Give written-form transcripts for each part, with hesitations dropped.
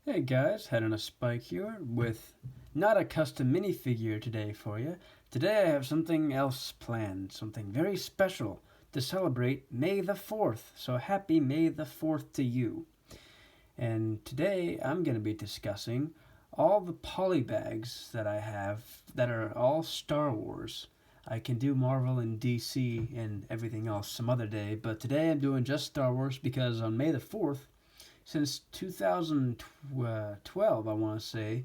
Hey guys, Head on a Spike here with not a custom minifigure today for you. Today I have something else planned, something very special to celebrate May the 4th. So happy May the 4th to you. And today I'm going to be discussing all the polybags that I have that are all Star Wars. I can do Marvel and DC and everything else some other day, but today I'm doing just Star Wars because on May the 4th, since 2012, I want to say,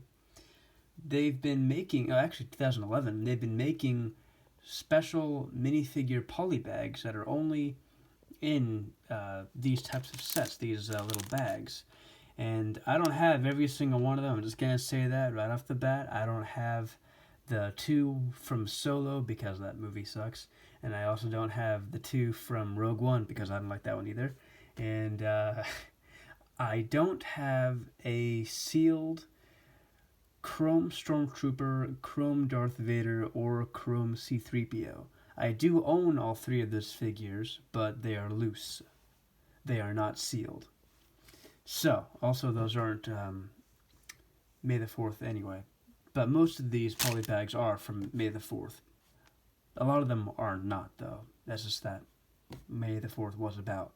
they've been making, actually 2011, they've been making special minifigure polybags that are only in these types of sets, these little bags. And I don't have every single one of them. I'm just going to say that right off the bat. I don't have the two from Solo because that movie sucks. And I also don't have the two from Rogue One because I don't like that one either. And I don't have a sealed Chrome Stormtrooper, Chrome Darth Vader, or Chrome C3PO. I do own all three of those figures, but they are loose. They are not sealed. So, also those aren't May the 4th anyway. But most of these polybags are from May the 4th. A lot of them are not, though. That's just that May the 4th was about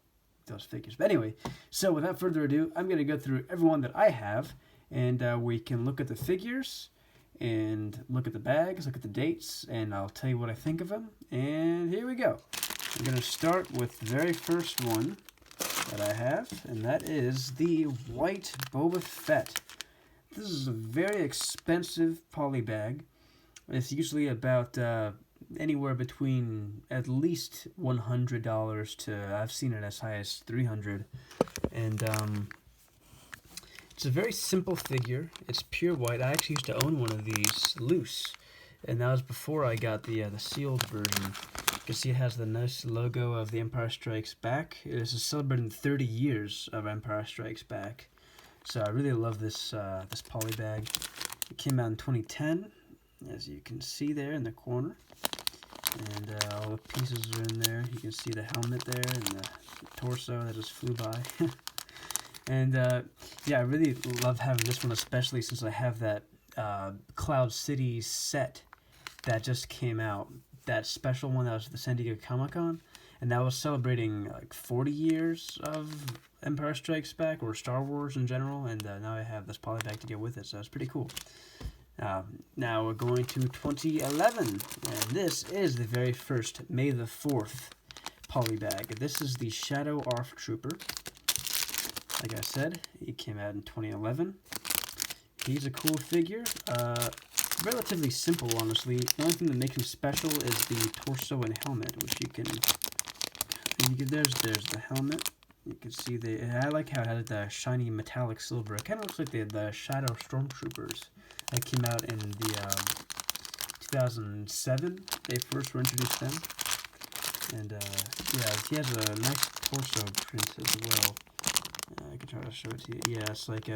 those figures. But anyway, so without further ado, I'm going to go through everyone that I have, and we can look at the figures, and look at the bags, look at the dates, and I'll tell you what I think of them. And here we go. I'm going to start with the very first one that I have, and that is the white Boba Fett. This is a very expensive polybag. It's usually about anywhere between at least $100 to, I've seen it as high as $300. And it's a very simple figure. It's pure white. I actually used to own one of these loose, and that was before I got the sealed version. You can see it has the nice logo of The Empire Strikes Back. This is celebrating 30 years of Empire Strikes Back. So I really love this this polybag. It came out in 2010, as you can see there in the corner. And all the pieces are in there. You can see the helmet there and the torso that just flew by. And yeah, I really love having this one, especially since I have that Cloud City set that just came out. That special one that was at the San Diego Comic-Con. And that was celebrating like 40 years of Empire Strikes Back, or Star Wars in general. And now I have this polybag to go with it, so it's pretty cool. Now we're going to 2011, and this is the very first May the 4th polybag. This is the Shadow ARF Trooper. Like I said, he came out in 2011. He's a cool figure. Relatively simple, honestly. The only thing that makes him special is the torso and helmet, which you can there's the helmet. You can see I like how it has the shiny metallic silver. It kind of looks like the Shadow Stormtroopers that came out in the 2007. They first were introduced then. And yeah, he has a nice torso print as well. I can try to show it to you. Yeah, it's like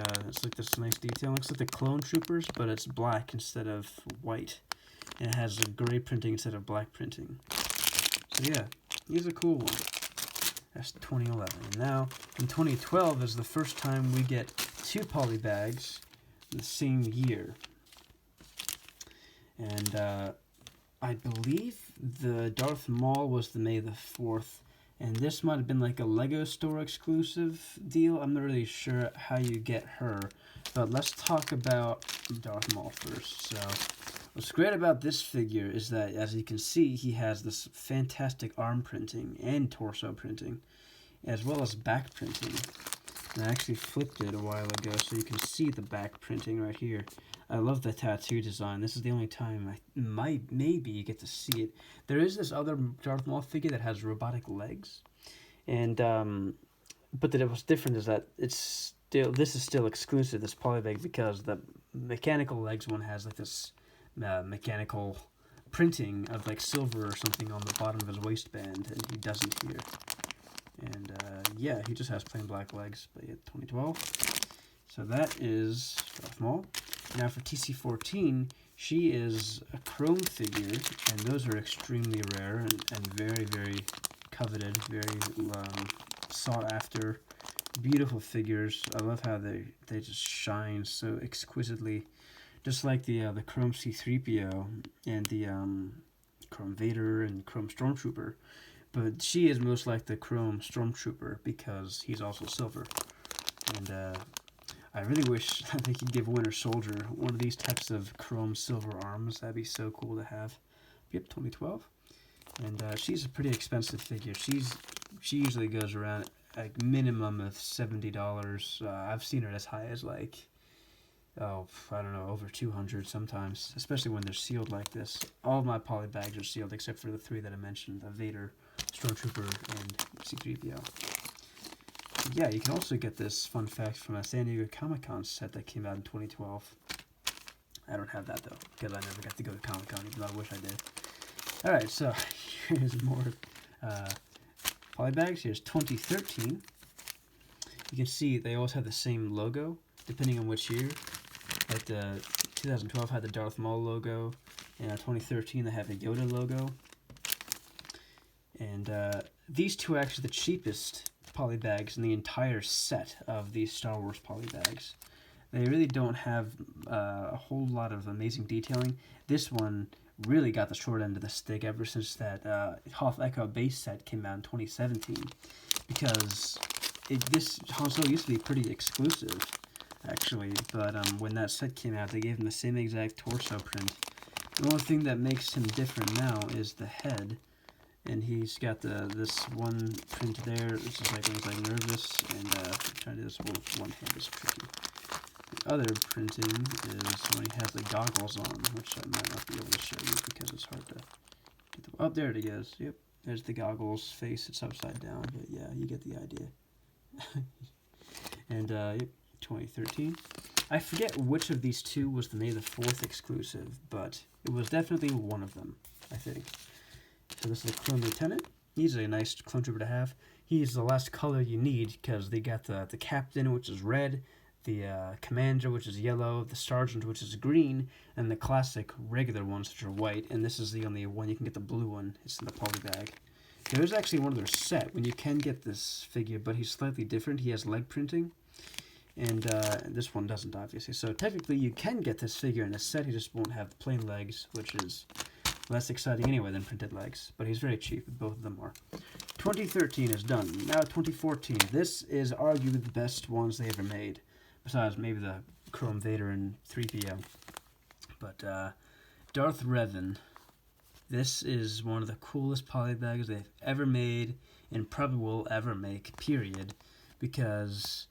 this nice detail. It looks like the Clone Troopers, but it's black instead of white. And it has a gray printing instead of black printing. So yeah, he's a cool one. That's 2011. And now, in 2012 is the first time we get two polybags in the same year. And I believe the Darth Maul was the May the 4th. And this might have been like a Lego store exclusive deal. I'm not really sure how you get her. But let's talk about Darth Maul first. So, what's great about this figure is that, as you can see, he has this fantastic arm printing and torso printing, as well as back printing. And I actually flipped it a while ago so you can see the back printing right here. I love the tattoo design. This is the only time I maybe you get to see it. There is this other Darth Maul figure that has robotic legs, and but what's different is that this is still exclusive, this polybag, because the mechanical legs one has like this mechanical printing of like silver or something on the bottom of his waistband, and he doesn't here. And yeah, he just has plain black legs. But yeah, 2012. So that is Darth Maul. Now for TC14, she is a chrome figure, and those are extremely rare and very, very coveted, very sought after Beautiful figures. I love how they just shine so exquisitely, just like the Chrome C-3PO and the Chrome Vader and Chrome Stormtrooper. But she is most like the Chrome Stormtrooper because he's also silver. And I really wish they could give Winter Soldier one of these types of chrome silver arms. That'd be so cool to have. Yep, 2012. And she's a pretty expensive figure. She usually goes around like minimum of $70. I've seen her as high as like, oh, I don't know, over 200 sometimes, especially when they're sealed like this. All of my Polybags are sealed except for the three that I mentioned, the Vader, Stormtrooper, and C-3PO. Yeah, you can also get this fun fact from a San Diego Comic-Con set that came out in 2012. I don't have that, though, because I never got to go to Comic-Con, even though I wish I did. Alright, so here's more Polybags. Here's 2013. You can see they always have the same logo, depending on which year. Like the 2012 had the Darth Maul logo, and 2013 they have the Yoda logo. And these two are actually the cheapest Polybags in the entire set of these Star Wars Polybags. They really don't have a whole lot of amazing detailing. This one really got the short end of the stick ever since that Hoth Echo base set came out in 2017, because this Han Solo used to be pretty exclusive, actually, but when that set came out, they gave him the same exact torso print. The only thing that makes him different now is the head, and he's got this one print there. This is like when he's like nervous, and trying to do this with one hand is tricky. The other printing is when he has the goggles on, which I might not be able to show you because it's hard to get the... Oh, there it is. Yep, there's the goggles face. It's upside down, but yeah, you get the idea. And yep, 2013. I forget which of these two was the May the 4th exclusive, but it was definitely one of them, I think. So this is a Clone Lieutenant. He's a nice Clone Trooper to have. He's the last color you need because they got the Captain, which is red, the Commander, which is yellow, the Sergeant, which is green, and the classic regular ones, which are white. And this is the only one you can get the blue one. It's in the Polybag. There is actually one other set when you can get this figure, but he's slightly different. He has leg printing, and this one doesn't, obviously. So technically you can get this figure in a set. He just won't have the plain legs, which is less exciting anyway than printed legs, but he's very cheap. Both of them are. 2013 is done. Now 2014. This is arguably the best ones they ever made, besides maybe the Chrome Vader and 3PO. But Darth Revan. This is one of the coolest Polybags they've ever made, and probably will ever make, period, because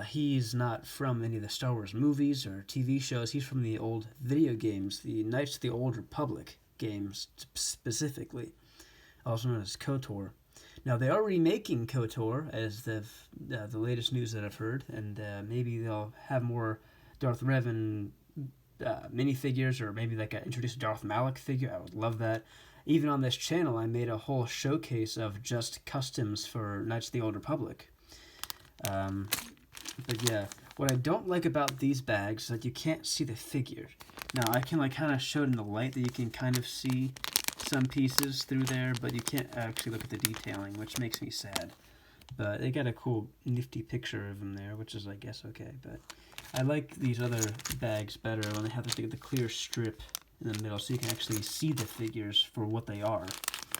he's not from any of the Star Wars movies or TV shows. He's from the old video games, the Knights of the Old Republic games specifically, also known as KOTOR. Now, they are remaking KOTOR, as the latest news that I've heard, and maybe they'll have more Darth Revan minifigures, or maybe like introduce a Darth Malak figure. I would love that. Even on this channel, I made a whole showcase of just customs for Knights of the Old Republic. But yeah, what I don't like about these bags is that you can't see the figure. Now, I can like kind of show it in the light that you can kind of see some pieces through there, but you can't actually look at the detailing, which makes me sad. But they got a cool, nifty picture of them there, which is, I guess, okay. But I like these other bags better when they have the clear strip in the middle, so you can actually see the figures for what they are,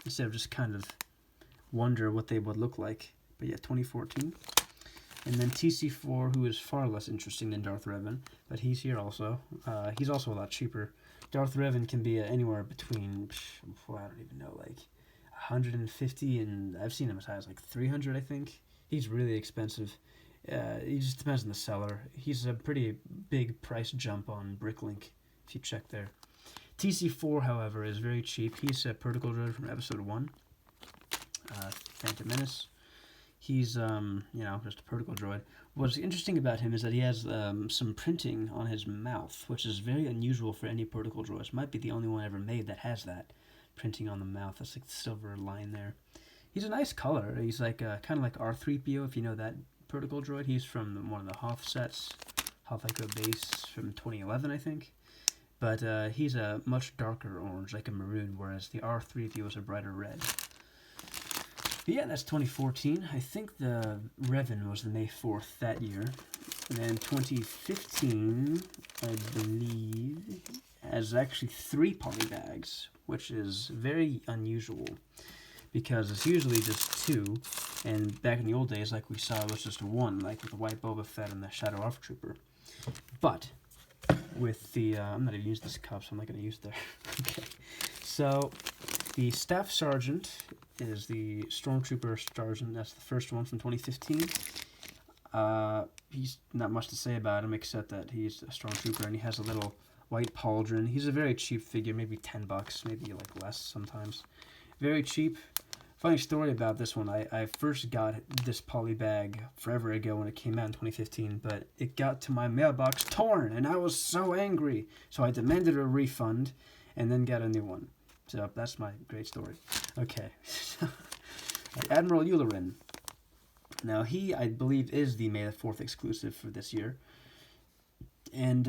instead of just kind of wonder what they would look like. But yeah, 2014. And then TC4, who is far less interesting than Darth Revan, but he's here also. He's also a lot cheaper. Darth Revan can be anywhere between, I don't even know, like 150, and I've seen him as high as like 300, I think. He's really expensive. It just depends on the seller. He's a pretty big price jump on Bricklink, if you check there. TC4, however, is very cheap. He's a Protocol Droid from Episode 1, Phantom Menace. He's, just a Protocol Droid. What's interesting about him is that he has some printing on his mouth, which is very unusual for any Protocol Droid. Might be the only one ever made that has that printing on the mouth. That's like the silver line there. He's a nice color. He's like kind of like R3PO, if you know that Protocol Droid. He's from one of the Hoth sets, Hoth Echo base from 2011, I think. But he's a much darker orange, like a maroon, whereas the R3PO is a brighter red. But yeah, that's 2014. I think the Revan was the May 4th that year. And then 2015, I believe, has actually 3 polybags, which is very unusual because it's usually just 2. And back in the old days, like we saw, it was just 1, like with the White Boba Fett and the Shadow Arc Trooper. But with the, I'm not even using this cup, so I'm not going to use there. Okay. So the Staff Sergeant is the Stormtrooper Sergeant. That's the first one from 2015. He's not much to say about him except that he's a Stormtrooper and he has a little white pauldron. He's a very cheap figure, maybe $10, maybe like less sometimes. Very cheap. Funny story about this one. I first got this polybag forever ago when it came out in 2015, but it got to my mailbox torn, and I was so angry. So I demanded a refund, and then got a new one. So that's my great story. Okay. Admiral Eulerin. Now he, I believe, is the May the 4th exclusive for this year. And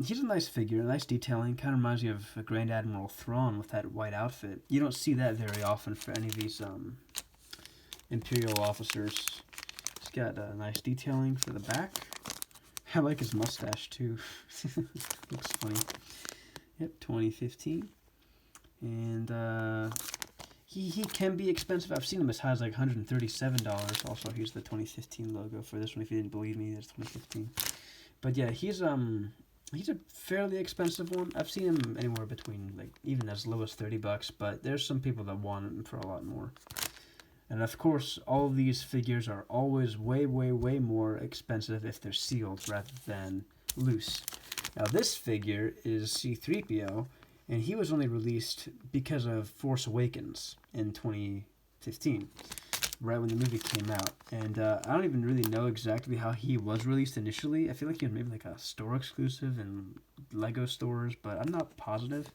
he's a nice figure, nice detailing. Kind of reminds me of Grand Admiral Thrawn with that white outfit. You don't see that very often for any of these Imperial officers. He's got nice detailing for the back. I like his mustache too. Looks funny. Yep, 2015. And he can be expensive. I've seen him as high as like $137. Also, here's the 2015 logo for this one. If you didn't believe me, it's 2015. But yeah, he's a fairly expensive one. I've seen him anywhere between like even as low as $30, but there's some people that want him for a lot more. And of course, all of these figures are always way, way, way more expensive if they're sealed rather than loose. Now this figure is C-3PO, and he was only released because of Force Awakens in 2015. Right when the movie came out, and I don't even really know exactly how he was released initially. I feel like he was maybe like a store exclusive in Lego stores, but I'm not positive.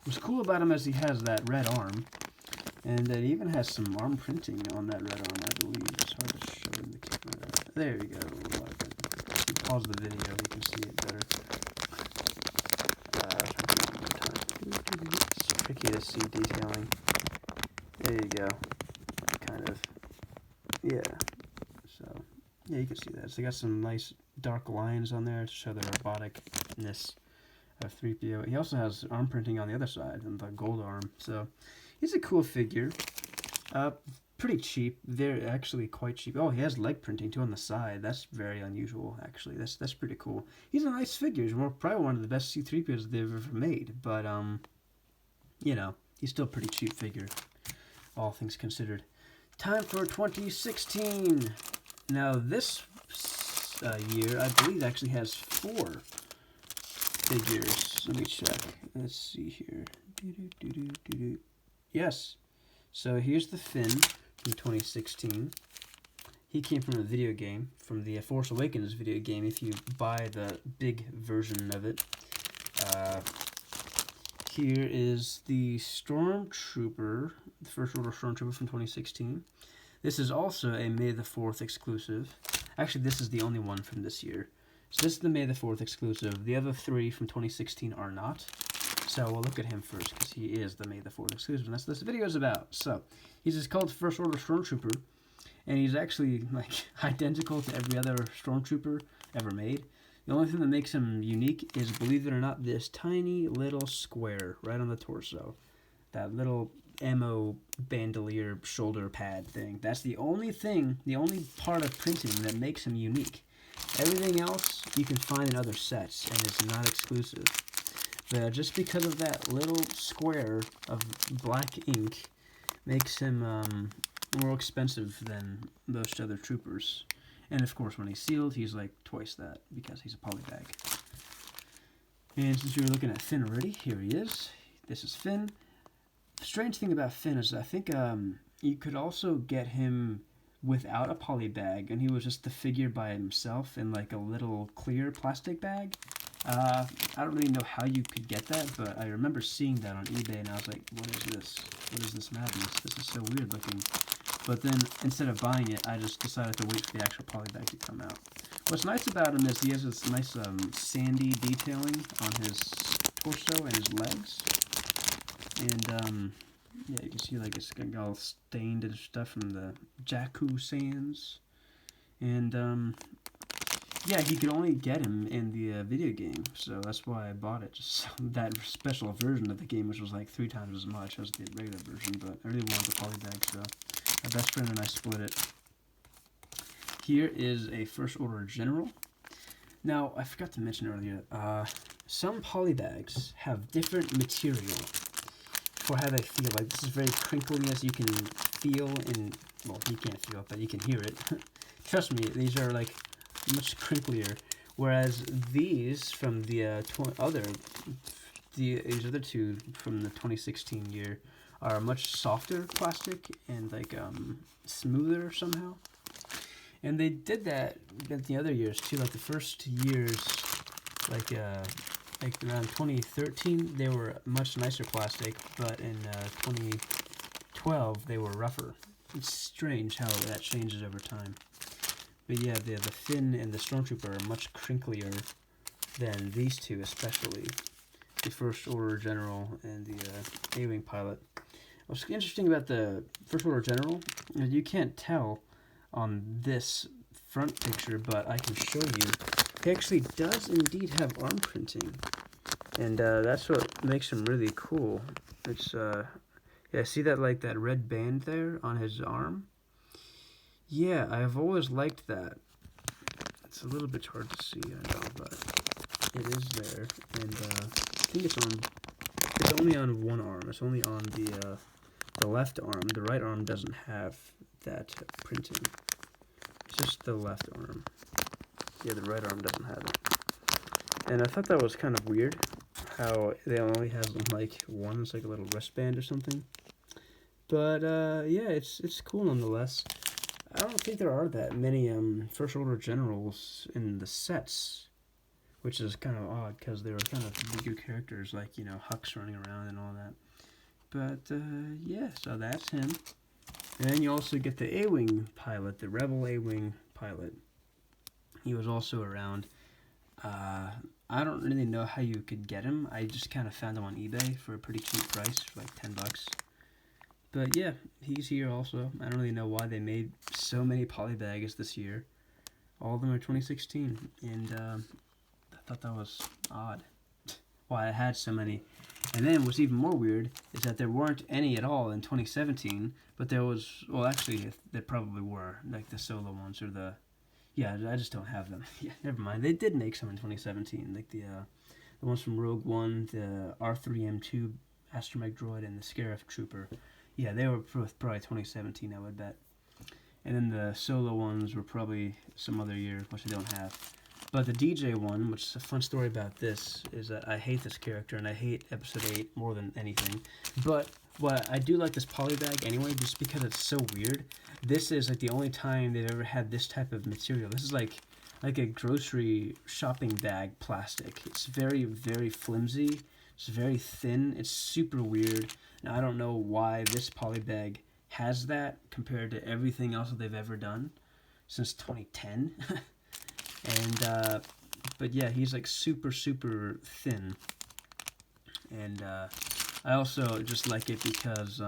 What's cool about him is he has that red arm, and it even has some arm printing on that red arm, I believe. It's hard to show in the camera. There you go. If you pause the video, you can see it better. It's tricky to see detailing. There you go. Kind of. Yeah, so, yeah, you can see that. So they got some nice dark lines on there to show the roboticness of 3PO. He also has arm printing on the other side, and the gold arm. So, he's a cool figure. Pretty cheap. They're actually quite cheap. Oh, he has leg printing, too, on the side. That's very unusual, actually. That's pretty cool. He's a nice figure. He's probably one of the best C-3POs they've ever made. But, you know, he's still a pretty cheap figure, all things considered. Time for 2016. Now this year, I believe, actually has 4 figures. Let me check. Let's see here. Yes. So here's the Finn from 2016. He came from a video game, from the Force Awakens video game, if you buy the big version of it. Here is the Stormtrooper, the First Order Stormtrooper from 2016. This is also a May the 4th exclusive. Actually, this is the only one from this year. So this is the May the 4th exclusive. The other 3 from 2016 are not. So we'll look at him first, because he is the May the 4th exclusive, and that's what this video is about. So, he's just called First Order Stormtrooper, and he's actually like identical to every other Stormtrooper ever made. The only thing that makes him unique is, believe it or not, this tiny little square right on the torso. That little ammo bandolier shoulder pad thing. That's the only thing, the only part of printing that makes him unique. Everything else you can find in other sets, and it's not exclusive. But just because of that little square of black ink makes him more expensive than most other troopers. And of course, when he's sealed, he's like twice that because he's a polybag. And since you were looking at Finn already, here he is. This is Finn. The strange thing about Finn is I think you could also get him without a polybag, and he was just the figure by himself in like a little clear plastic bag. I don't really know how you could get that, but I remember seeing that on eBay, and I was like, what is this? What is this madness? This is so weird looking. But then, instead of buying it, I just decided to wait for the actual polybag to come out. What's nice about him is he has this nice sandy detailing on his torso and his legs. And Yeah, you can see like it's all stained and stuff from the Jakku sands. And yeah, you could only get him in the video game, so that's why I bought it. Just that special version of the game, which was like 3 times as much as the regular version. But I really wanted the polybag, so my best friend and I split it. Here is a First Order General. Now, I forgot to mention earlier, some polybags have different material for how they feel. Like, this is very crinkly, as you can feel in, well, you can't feel it, but you can hear it. Trust me, these are like much crinklier, whereas these from the these other two from the 2016 year are much softer plastic and like smoother somehow. And they did that at the other years too. Like the first years, like around 2013, they were much nicer plastic, but in 2012 they were rougher. It's strange how that changes over time. But yeah, the Finn and the Stormtrooper are much crinklier than these two, especially the First Order General and the A-Wing pilot. What's interesting about the First Order General is you can't tell on this front picture, but I can show you. He actually does indeed have arm printing, and that's what makes him really cool. It's yeah, see that like that red band there on his arm? Yeah, I've always liked that. It's a little bit hard to see, I know, but it is there, and I think it's on. It's only on one arm. It's only on the left arm. The right arm doesn't have that printing. It's just the left arm. Yeah, the right arm doesn't have it. And I thought that was kind of weird, how they only have like one. It's like a little wristband or something. But yeah, it's cool nonetheless. I don't think there are that many First Order Generals in the sets, which is kind of odd because they were kind of bigger characters, like, you know, Hux running around and all that. But yeah, so that's him. And then you also get the A-Wing pilot, the Rebel A-Wing pilot. He was also around. I don't really know how you could get him. I just kind of found him on eBay for a pretty cheap price, for like $10. But yeah, he's here also. I don't really know why they made so many polybags this year. All of them are 2016, and I thought that was odd. Why I had so many. And then what's even more weird is that there weren't any at all in 2017, but there was, well, actually, there probably were, like the solo ones or the, yeah, I just don't have them. Yeah, never mind. They did make some in 2017, like the ones from Rogue One, the R3M2 astromech droid, and the Scarif Trooper. Yeah, they were probably 2017, I would bet. And then the solo ones were probably some other year, which I don't have. But the DJ one, which is a fun story about this, is that I hate this character, and I hate Episode 8 more than anything. But what I do like this polybag anyway, just because it's so weird. This is like the only time they've ever had this type of material. This is like a grocery shopping bag plastic. It's very, very flimsy. It's very thin. It's super weird. Now, I don't know why this polybag has that compared to everything else that they've ever done since 2010. And but yeah, he's like super, super thin. And I also just like it because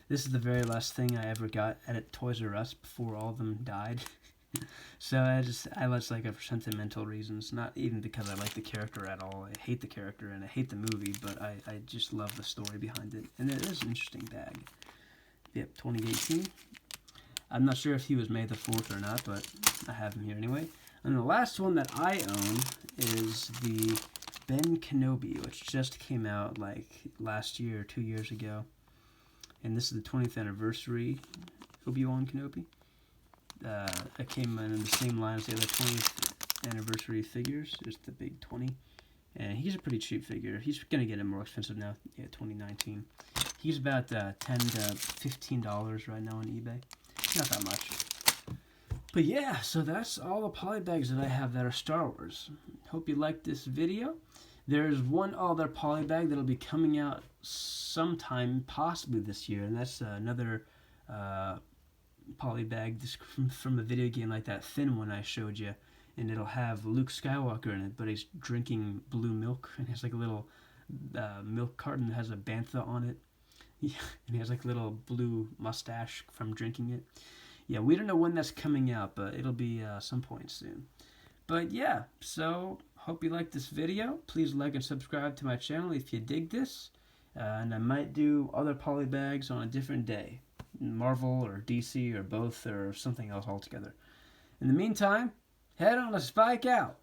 this is the very last thing I ever got at Toys R Us before all of them died. So I just like it for sentimental reasons, not even because I like the character at all. I hate the character and I hate the movie, but I just love the story behind it. And it is an interesting bag. Yep, 2018. I'm not sure if he was May the 4th or not, but I have him here anyway. And the last one that I own is the Ben Kenobi, which just came out like last year or 2 years ago. And this is the 20th anniversary Obi-Wan Kenobi. It came in the same line as the other 20th anniversary figures. There's the big 20. And he's a pretty cheap figure. He's going to get it more expensive now, 2019. He's about $10 to $15 right now on eBay. Not that much. But yeah, so that's all the polybags that I have that are Star Wars. Hope you liked this video. There's one other polybag that'll be coming out sometime, possibly this year, and that's another polybag from a video game like that thin one I showed you, and it'll have Luke Skywalker in it, but he's drinking blue milk, and it's like a little milk carton that has a bantha on it. Yeah, and he has like a little blue mustache from drinking it. Yeah, we don't know when that's coming out, but it'll be some point soon. But yeah, so hope you liked this video. Please like and subscribe to my channel if you dig this. And I might do other polybags on a different day. Marvel or DC or both or something else altogether. In the meantime, head on a spike out.